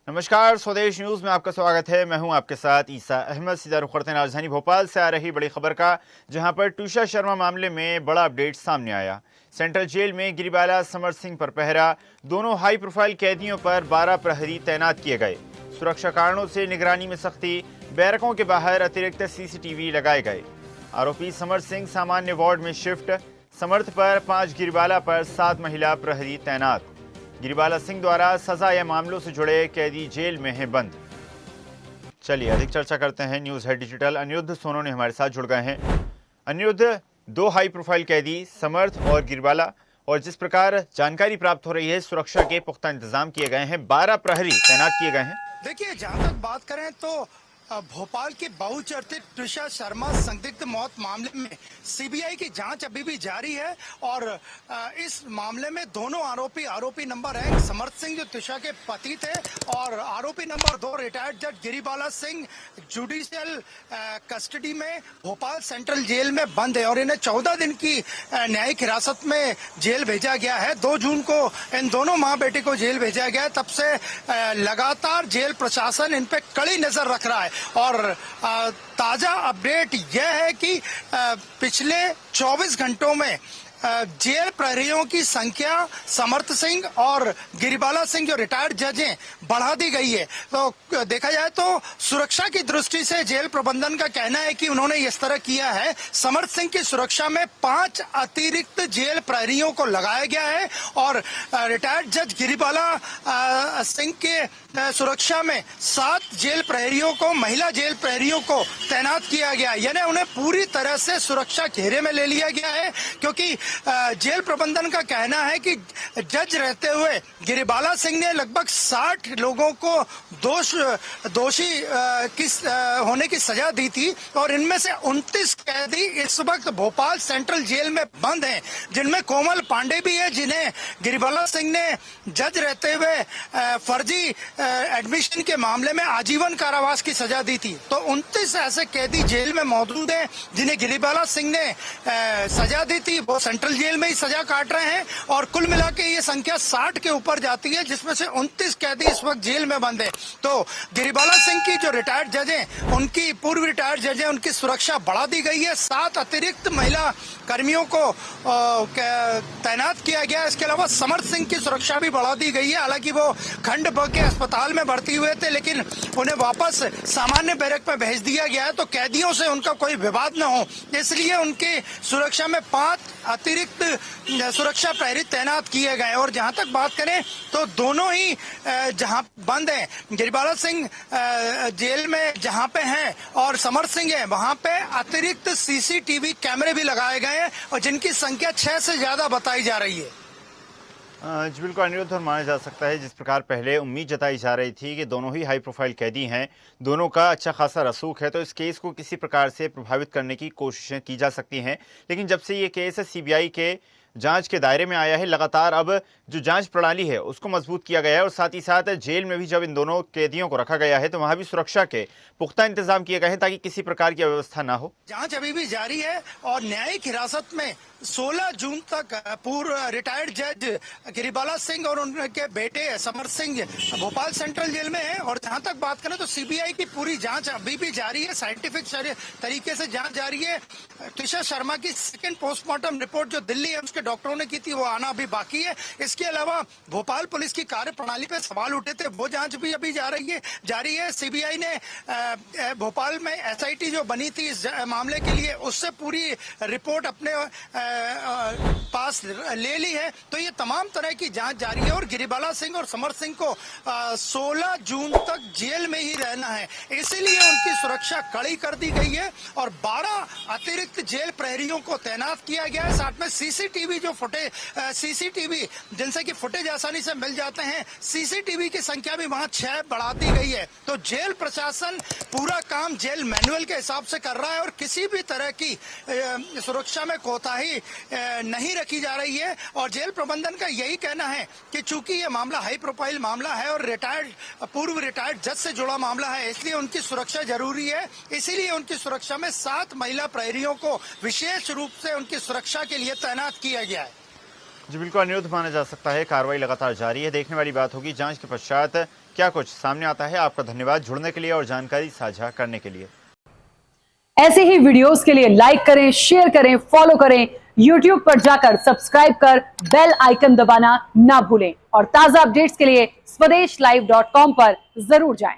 नमस्कार, स्वदेश न्यूज में आपका स्वागत है। मैं हूं आपके साथ ईसा अहमद। सीधा रुख करते हैं राजधानी भोपाल से आ रही बड़ी खबर का, जहां पर ट्यूषा शर्मा मामले में बड़ा अपडेट सामने आया। सेंट्रल जेल में गिरिबाला समर सिंह पर पहरा, दोनों हाई प्रोफाइल कैदियों पर 12 प्रहरी तैनात किए गए। सुरक्षा कारणों से निगरानी में सख्ती, बैरकों के बाहर अतिरिक्त सीसीटीवी लगाए गए। आरोपी समर सिंह सामान्य वार्ड में शिफ्ट, समर्थ पर 5, गिरिबाला पर 7 महिला प्रहरी तैनात। गिरिबाला सिंह द्वारा सजा या मामलों से जुड़े कैदी जेल में हैं बंद। चलिए अधिक चर्चा करते हैं। News head digital Aniruddh Sonone हमारे साथ जुड़ गए हैं। अनिरुद्ध, 2 हाई प्रोफाइल कैदी समर्थ और गिरिबाला, और जिस प्रकार जानकारी प्राप्त हो रही है सुरक्षा के पुख्ता इंतजाम किए गए हैं, 12 प्रहरी तैनात किए गए हैं। देखिए, जहां तक बात करें तो भोपाल के बहुचर्चित ट्यूषा शर्मा संदिग्ध मौत मामले में सीबीआई की जांच अभी भी जारी है और इस मामले में दोनों आरोपी नंबर 1 समर्थ सिंह जो ट्यूषा के पति थे और आरोपी नंबर 2 रिटायर्ड जज गिरिबाला सिंह जुडिशियल कस्टडी में भोपाल सेंट्रल जेल में बंद है और इन्हें 14 दिन की न्यायिक हिरासत में जेल भेजा गया है। 2 जून को इन दोनों माँ बेटे को जेल भेजा गया है। तब से लगातार जेल प्रशासन इन पे कड़ी नजर रख रहा है और ताजा अपडेट यह है कि पिछले 24 घंटों में जेल प्रहरियों की संख्या समर्थ सिंह और गिरिबाला सिंह जो रिटायर्ड जज हैं बढ़ा दी गई है। तो देखा जाए तो सुरक्षा की दृष्टि से जेल प्रबंधन का कहना है कि उन्होंने इस तरह किया है। समर्थ सिंह की सुरक्षा में 5 अतिरिक्त जेल प्रहरियों को लगाया गया है और रिटायर्ड जज गिरिबाला सिंह के सुरक्षा में 7 जेल प्रहरियों को, महिला जेल प्रहरियों को तैनात किया गया, यानी उन्हें पूरी तरह से सुरक्षा घेरे में ले लिया गया है। क्योंकि जेल प्रबंधन का कहना है कि जज रहते हुए गिरिबाला सिंह ने लगभग 60 लोगों को दोषी होने की सजा दी थी और इनमें से 29 कैदी इस वक्त भोपाल सेंट्रल जेल में बंद हैं, जिनमें कोमल पांडे भी है, जिन्हें गिरिबाला सिंह ने जज रहते हुए फर्जी एडमिशन के मामले में आजीवन कारावास की सजा दी थी। तो 29 ऐसे कैदी जेल में मौजूद हैं जिन्हें गिरिबाला सिंह ने सजा दी थी, वो सेंट्रल जेल में ही सजा काट रहे हैं और कुल मिला के ये संख्या 60 के ऊपर जाती है, जिसमें से 29 कैदी इस वक्त जेल में बंद है। तो गिरिबाला सिंह की जो रिटायर्ड जज हैं, उनकी पूर्व रिटायर्ड जज हैं, उनकी सुरक्षा बढ़ा दी गई है। 7 अतिरिक्त महिला कर्मियों को तैनात किया गया है। इसके अलावा समर्थ सिंह की सुरक्षा भी बढ़ा दी गई है। हालांकि वो खंड ब के अस्पताल में भर्ती हुए थे, लेकिन उन्हें वापस सामान्य बैरक में भेज दिया गया है तो कैदियों से उनका कोई विवाद न हो, इसलिए उनकी सुरक्षा में 5 अतिरिक्त सुरक्षा प्रहरी तैनात किए गए। और जहां तक बात करें तो दोनों ही जहां बंद हैं, गिरिबाला सिंह जेल में जहां पे हैं और समर्थ सिंह है, वहां पे अतिरिक्त सीसीटीवी कैमरे भी लगाए गए हैं और जिनकी संख्या 6 से ज्यादा बताई जा रही है। जी बिल्कुल अनिरुद्ध, और माना जा सकता है जिस प्रकार पहले उम्मीद जताई जा रही थी कि दोनों ही हाई प्रोफाइल कैदी हैं, दोनों का अच्छा खासा रसूख है, तो इस केस को किसी प्रकार से प्रभावित करने की कोशिशें की जा सकती हैं। लेकिन जब से ये केस सीबीआई के जांच के दायरे में आया है, लगातार अब जो जांच प्रणाली है उसको मजबूत किया गया है और साथ ही साथ जेल में भी जब इन दोनों कैदियों को रखा गया है तो वहां भी सुरक्षा के पुख्ता इंतजाम किए गए हैं ताकि किसी प्रकार की अव्यवस्था ना हो। जांच अभी भी जारी है और न्यायिक हिरासत में 16 जून तक पूर्व रिटायर्ड जज गिरिबाला सिंह और उनके बेटे समर सिंह भोपाल सेंट्रल जेल में है। और जहां तक बात करें तो सीबीआई की पूरी जांच अभी भी जारी है, साइंटिफिक तरीके से जांच जारी है। ट्यूषा शर्मा की सेकंड पोस्टमार्टम रिपोर्ट जो दिल्ली एम्स के डॉक्टरों ने की थी वो आना अभी बाकी है। इसके अलावा भोपाल पुलिस की कार्य प्रणाली पे सवाल उठे थे, वो जांच भी अभी जारी है। सीबीआई ने भोपाल में एसआईटी जो बनी थी इस मामले के लिए, उससे पूरी रिपोर्ट अपने पास ले ली है। तो ये तमाम तरह की जांच जारी है और गिरिबाला सिंह और समर सिंह को 16 जून तक जेल में ही रहना है, इसीलिए उनकी सुरक्षा कड़ी कर दी गई है और 12 अतिरिक्त जेल प्रहरियों को तैनात किया गया है। साथ में सीसीटीवी जो सीसीटीवी जिनसे कि फुटेज आसानी से मिल जाते हैं, सीसीटीवी की संख्या भी वहां 6 बढ़ा दी गई है। तो जेल प्रशासन पूरा काम जेल मैनुअल के हिसाब से कर रहा है और किसी भी तरह की सुरक्षा में कोताही नहीं रखी जा रही है। और जेल प्रबंधन का यही कहना है कि चूंकि ये मामला हाई प्रोफाइल मामला है और पूर्व रिटायर्ड जज से जुड़ा मामला है, इसलिए उनकी सुरक्षा जरूरी है। इसीलिए उनकी सुरक्षा में 7 महिला प्रहरियों को विशेष रूप से उनकी सुरक्षा के लिए तैनात किया गया है। जी बिल्कुल अनिरुद्ध, माना जा सकता है कार्रवाई लगातार जारी है। देखने वाली बात होगी जांच के पश्चात क्या कुछ सामने आता है। आपका धन्यवाद जुड़ने के लिए और जानकारी साझा करने के लिए। ऐसे ही वीडियोस के लिए लाइक करें, शेयर करें, फॉलो करें। YouTube पर जाकर सब्सक्राइब कर बेल आइकन दबाना ना भूलें और ताजा अपडेट्स के लिए स्वदेशलाइव.com पर जरूर जाएं।